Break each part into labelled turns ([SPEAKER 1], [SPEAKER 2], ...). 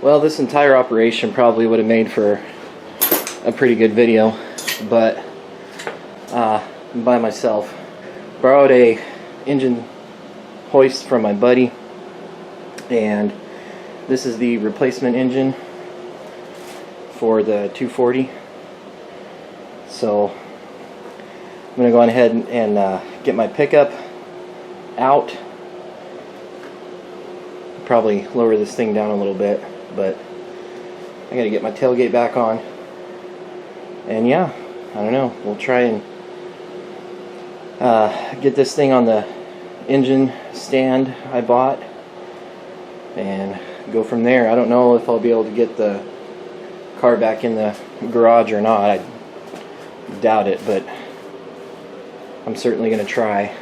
[SPEAKER 1] Well, this entire operation probably would have made for a pretty good video, but I'm by myself. Borrowed a engine hoist from my buddy, and this is the replacement engine for the 240. So I'm going to go ahead and get my pickup out. Probably lower this thing down a little bit, but I got to get my tailgate back on. And yeah, I don't know, we'll try and get this thing on the engine stand I bought and go from there. I don't know if I'll be able to get the car back in the garage or not. I doubt it, but I'm certainly going to try.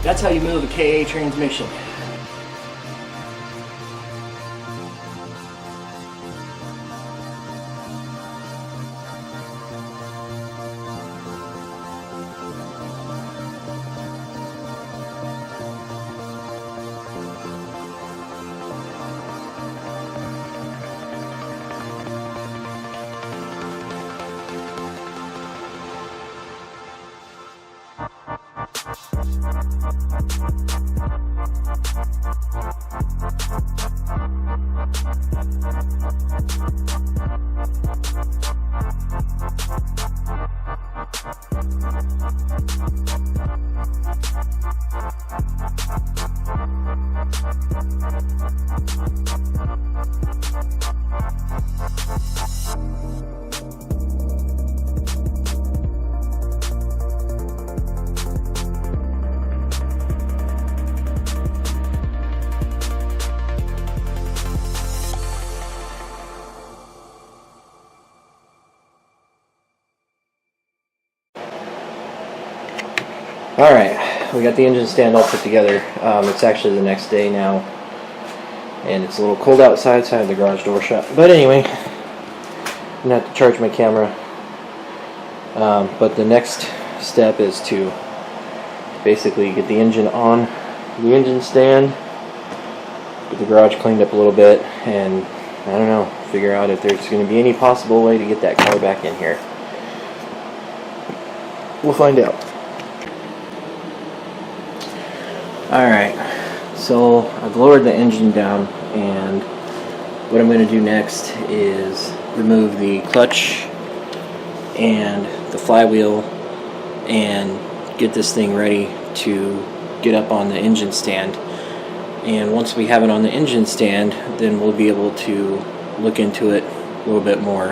[SPEAKER 1] That's how you move a KA transmission. Alright, we got the engine stand all put together. It's actually the next day now, and it's a little cold outside, so I have the garage door shut. But anyway, I'm going to have to charge my camera. But the next step is to basically get the engine on the engine stand, get the garage cleaned up a little bit, and I don't know, figure out if there's going to be any possible way to get that car back in here. We'll find out. Alright, so I've lowered the engine down, and what I'm going to do next is remove the clutch and the flywheel and get this thing ready to get up on the engine stand. And once we have it on the engine stand, then we'll be able to look into it a little bit more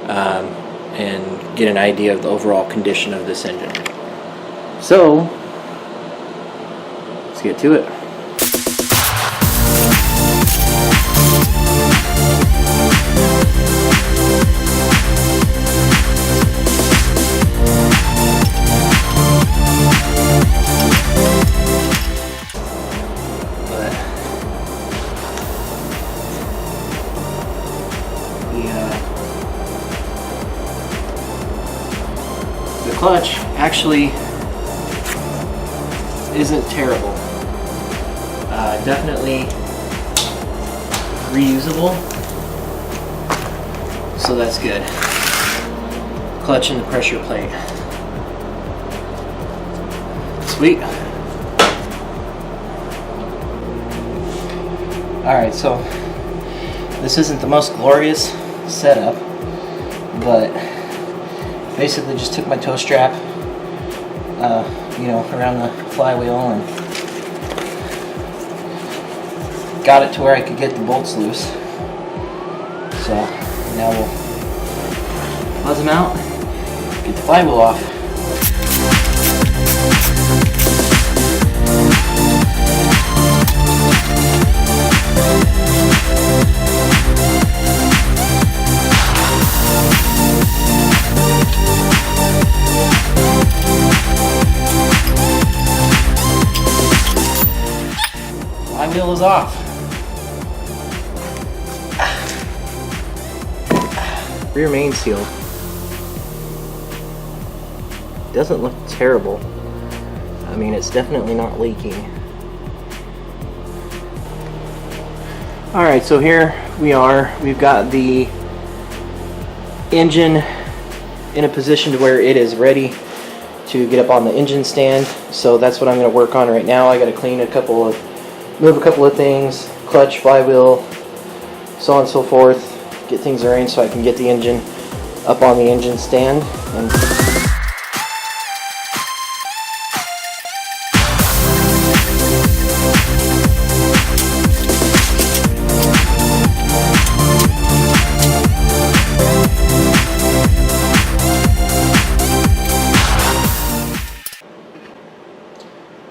[SPEAKER 1] and get an idea of the overall condition of this engine. So let's get to it. The clutch actually isn't terrible. Definitely reusable, so that's good. Clutch and the pressure plate. Sweet. Alright, so this isn't the most glorious setup, but basically just took my tow strap, you know, around the flywheel, and got it to where I could get the bolts loose. So now we'll buzz them out, get the flywheel off. Flywheel is off. Rear main seal doesn't look terrible. I mean, it's definitely not leaking. Alright, so here we are. We've got the engine in a position to where it is ready to get up on the engine stand. So that's what I'm going to work on right now. I got to move a couple of things, clutch, flywheel, so on and so forth. Get things arranged so I can get the engine up on the engine stand. And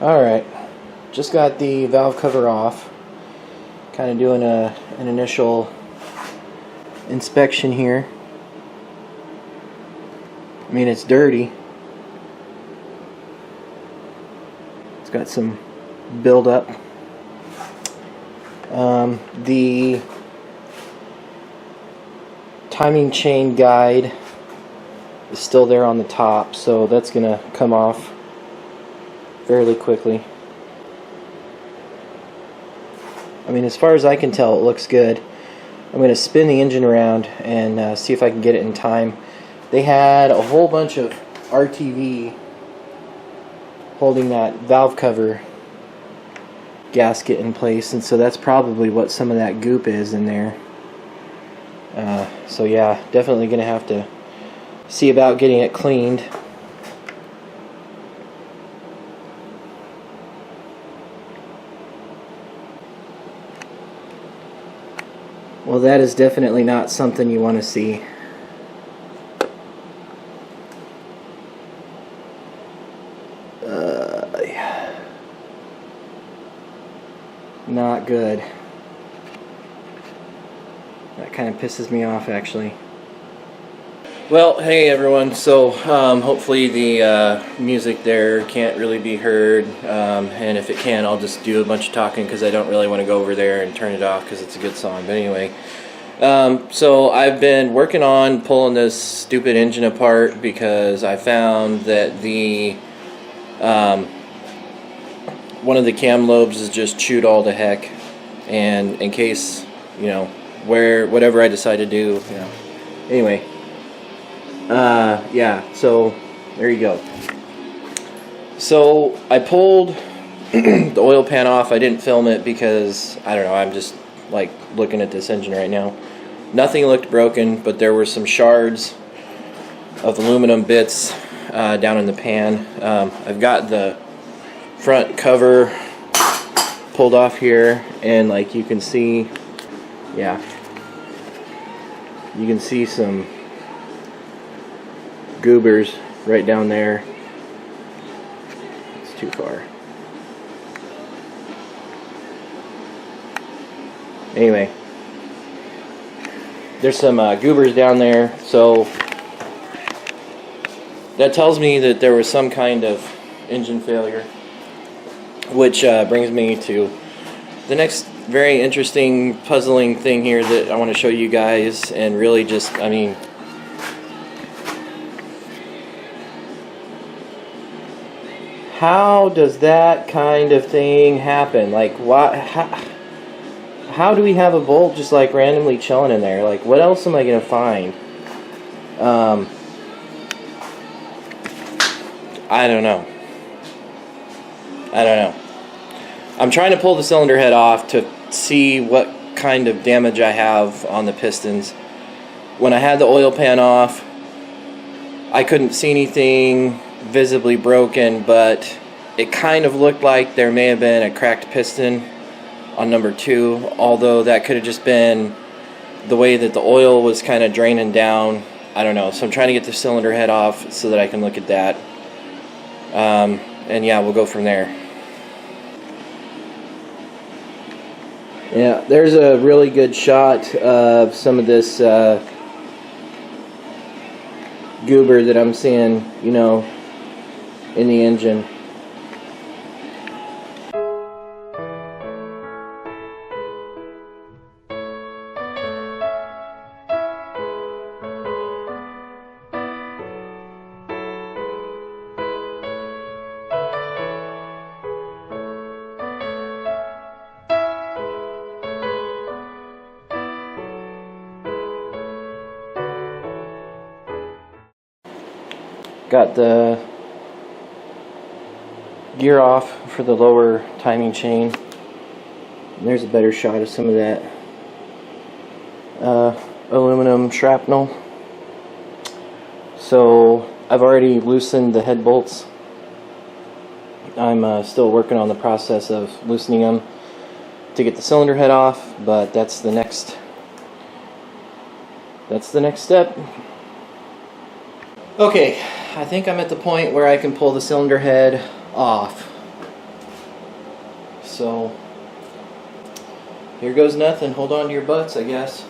[SPEAKER 1] alright, just got the valve cover off. Kind of doing an initial inspection here. I mean, it's dirty. It's got some buildup. The timing chain guide is still there on the top, so that's gonna come off fairly quickly. I mean, as far as I can tell, it looks good. I'm going to spin the engine around and see if I can get it in time. They had a whole bunch of RTV holding that valve cover gasket in place, and so that's probably what some of that goop is in there. So yeah, definitely going to have to see about getting it cleaned. Well, that is definitely not something you want to see. Not good. That kind of pisses me off, actually. Well, hey everyone, so hopefully the music there can't really be heard, and if it can, I'll just do a bunch of talking because I don't really want to go over there and turn it off because it's a good song. But anyway, so I've been working on pulling this stupid engine apart because I found that the one of the cam lobes is just chewed all to heck, and in case, you know, whatever I decide to do, you know, anyway. Yeah, so there you go. So I pulled the oil pan off. I didn't film it because, I don't know, I'm just like looking at this engine right now. Nothing looked broken, but there were some shards of aluminum bits down in the pan. I've got the front cover pulled off here, and like you can see, yeah, you can see some goobers right down there. It's too far. Anyway, there's some goobers down there, so that tells me that there was some kind of engine failure, which brings me to the next very interesting, puzzling thing here that I want to show you guys, and really just, I mean, how does that kind of thing happen? Like, why? How do we have a bolt just like randomly chilling in there? Like, what else am I gonna find? I don't know. I'm trying to pull the cylinder head off to see what kind of damage I have on the pistons. When I had the oil pan off, I couldn't see anything visibly broken, but it kind of looked like there may have been a cracked piston on number 2, although that could have just been the way that the oil was kind of draining down. I don't know. So I'm trying to get the cylinder head off so that I can look at that. And yeah, we'll go from there. Yeah, there's a really good shot of some of this goober that I'm seeing, you know, in the engine. Got the gear off for the lower timing chain. And there's a better shot of some of that aluminum shrapnel. So I've already loosened the head bolts. I'm still working on the process of loosening them to get the cylinder head off, but that's the next step. Okay, I think I'm at the point where I can pull the cylinder head off. So here goes nothing. Hold on to your butts, I guess.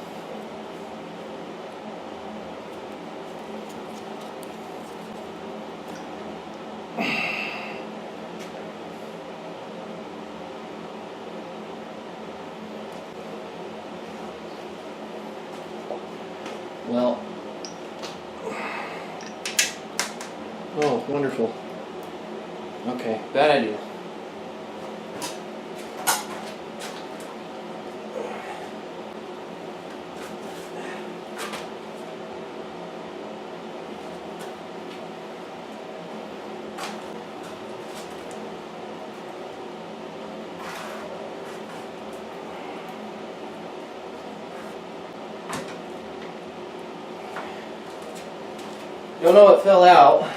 [SPEAKER 1] Well, oh, wonderful. Okay, bad idea. Don't know what fell out.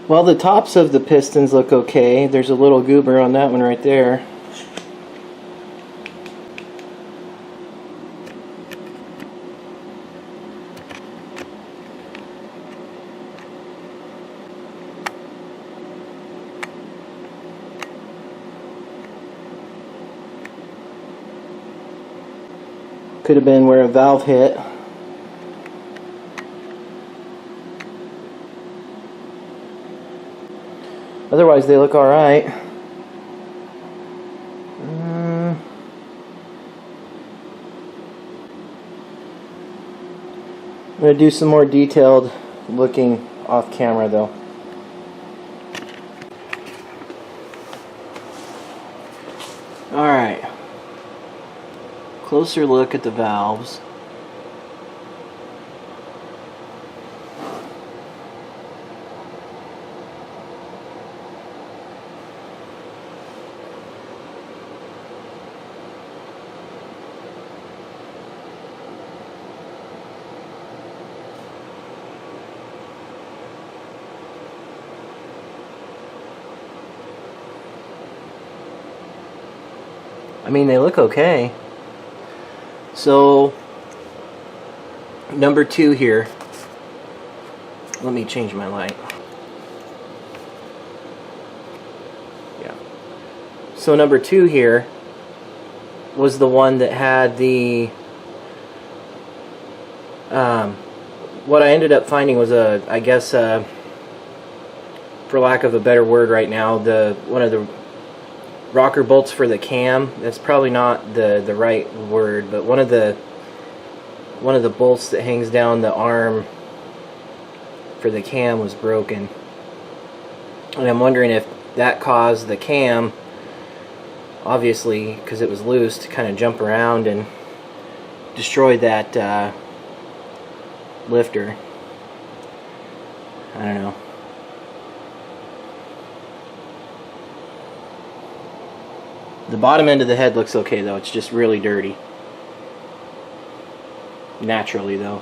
[SPEAKER 1] Well, the tops of the pistons look okay. There's a little goober on that one right there. Could have been where a valve hit. Otherwise, they look alright. I'm going to do some more detailed looking off camera though. Alright. Closer look at the valves. I mean, they look okay. So, number 2 here. Let me change my light. Yeah. So number 2 here was the one that had the what I ended up finding was I guess for lack of a better word right now, one of the rocker bolts for the cam. That's probably not the right word, but one of the bolts that hangs down the arm for the cam was broken. And I'm wondering if that caused the cam, obviously because it was loose, to kind of jump around and destroy that lifter. I don't know. The bottom end of the head looks okay though, it's just really dirty. Naturally though.